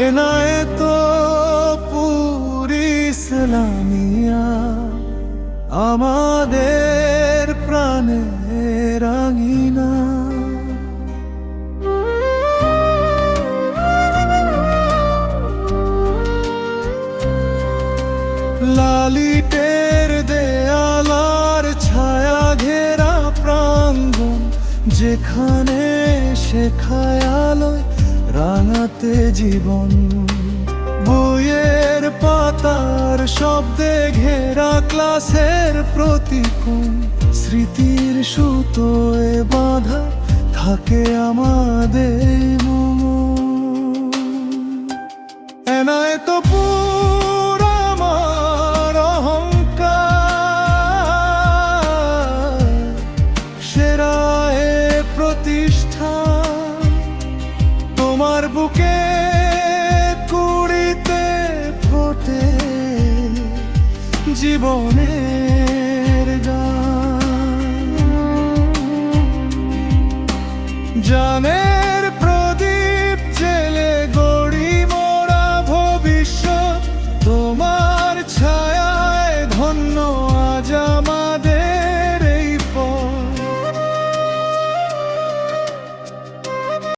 এনায়েত পুর ইসলামিয়া আমাদের প্রাণের আঙিনা। লালিটের দেয়ালার ছায়া ঘেরা প্রাঙ্গণ, যেখানে শেখায় আলোয় রাঙাতে জীবন। বইয়ের পাতার শব্দে ঘেরা ক্লাসের প্রতিকূল, স্মৃতির সুতোয় বাঁধা থাকে আমাদের মন। এনায়েতপুর আমার অহংকার, সেরা এ প্রতিষ্ঠান। তোমার বুকে কুড়িতে ফোটে জীবনের গান। জানে